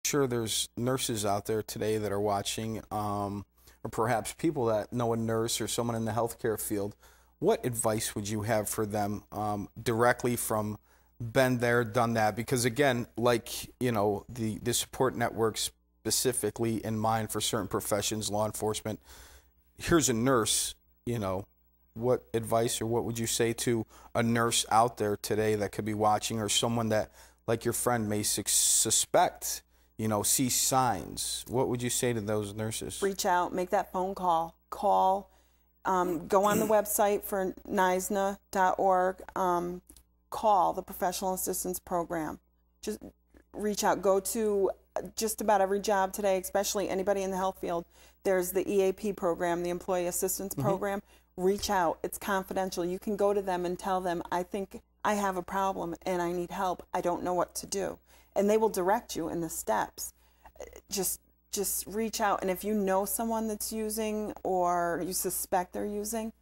Sure, there's nurses out there today that are watching, or perhaps people that know a nurse or someone in the healthcare field. What advice would you have for them directly from been there, done that? Because again, like, you know, the support network specifically in mind for certain professions, law enforcement, here's a nurse, you know, what advice or what would you say to a nurse out there today that could be watching, or someone that, like your friend, may suspect, you know, see signs? What would you say to those nurses? Reach out, make that phone call, go on the website for NISNA.org, call the Professional Assistance Program. Just reach out. Go to just about every job today, especially anybody in the health field. There's the EAP program, the Employee Assistance Program. Reach out. It's confidential. You can go to them and tell them, I think I have a problem and I need help. I don't know what to do. And they will direct you in the steps. Just reach out. And if you know someone that's using or you suspect they're using,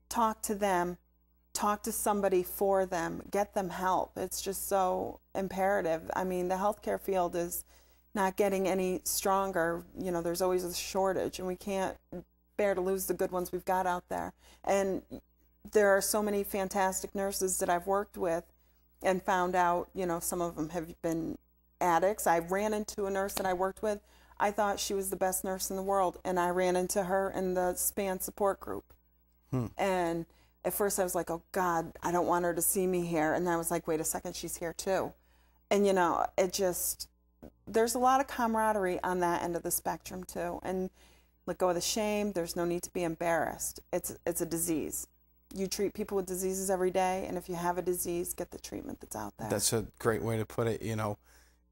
talk to them. Talk to somebody for them. Get them help. It's just so imperative. I mean, the healthcare field is not getting any stronger. You know, there's always a shortage, and we can't bear to lose the good ones we've got out there. And there are so many fantastic nurses that I've worked with and found out, you know, some of them have been addicts. I ran into a nurse that I worked with. I thought she was the best nurse in the world, and I ran into her in the SPAN support group. And at first I was like, oh God, I don't want her to see me here. And then I was like, wait a second, she's here too. And you know, it just, there's a lot of camaraderie on that end of the spectrum too. And let go of the shame. There's no need to be embarrassed. It's a disease. You treat people with diseases every day, and if you have a disease, get the treatment that's out there. That's a great way to put it. You know,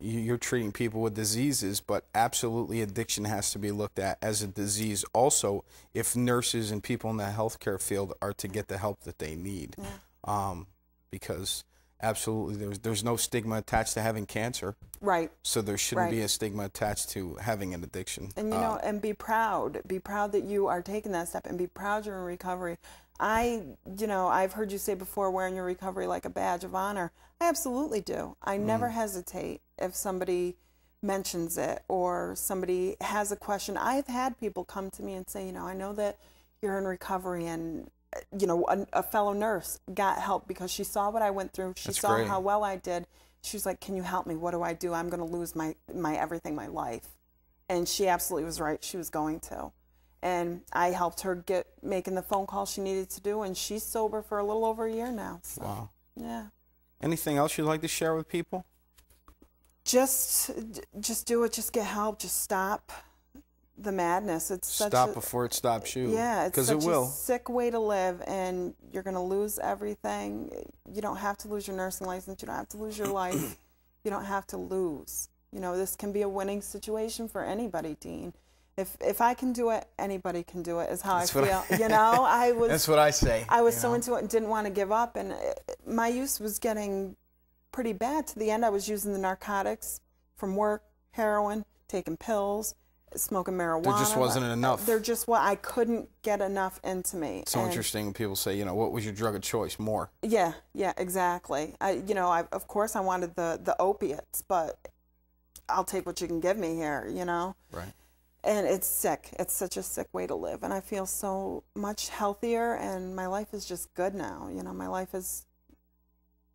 you're treating people with diseases, but absolutely addiction has to be looked at as a disease also if nurses and people in the healthcare field are to get the help that they need. Because absolutely there's no stigma attached to having cancer. Right. So there shouldn't be a stigma attached to having an addiction. And, you know, and be proud. Be proud that you are taking that step, and be proud you're in recovery. You know, I've heard you say before, wearing your recovery like a badge of honor. I absolutely do. I never hesitate if somebody mentions it or somebody has a question. I've had people come to me and say, you know, I know that you're in recovery, and, you know, a fellow nurse got help because she saw what I went through. She saw how well I did. She's like, can you help me? What do I do? I'm going to lose my everything, my life. And she absolutely was right. She was going to. And I helped her making the phone call she needed to do, and she's sober for a little over a year now. So, wow. Yeah. Anything else you'd like to share with people? Just do it. Just get help. Just stop the madness. It's stop before it stops you. Yeah, it's such a sick way to live, and you're going to lose everything. You don't have to lose your nursing license. You don't have to lose your life. You don't have to lose. You know, this can be a winning situation for anybody, Dean. If I can do it, anybody can do it, is how I feel. You know, that's what I say. I was so into it and didn't want to give up, and my use was getting pretty bad. To the end, I was using the narcotics from work, heroin, taking pills, smoking marijuana. There just wasn't enough. I couldn't get enough into me. It's so interesting when people say, you know, what was your drug of choice? More. Yeah, exactly. Of course I wanted the opiates, but I'll take what you can give me here, you know? Right. And it's sick. It's such a sick way to live. And I feel so much healthier, and my life is just good now. You know, my life is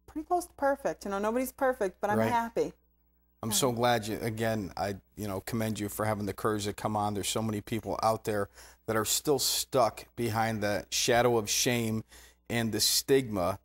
pretty close to perfect. You know, nobody's perfect, but I'm happy. I'm so glad I commend you for having the courage to come on. There's so many people out there that are still stuck behind the shadow of shame and the stigma.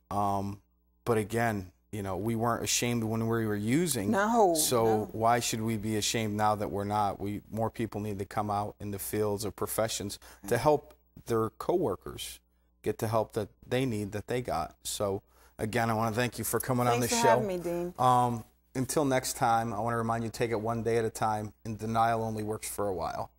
But again, you know, we weren't ashamed when we were using. So why should we be ashamed now that we're not? More people need to come out in the fields or professions to help their coworkers get the help that they need, that they got. So again, I want to thank you for coming on the show. Thanks for having me, Dean. Until next time, I want to remind you, take it one day at a time, and denial only works for a while.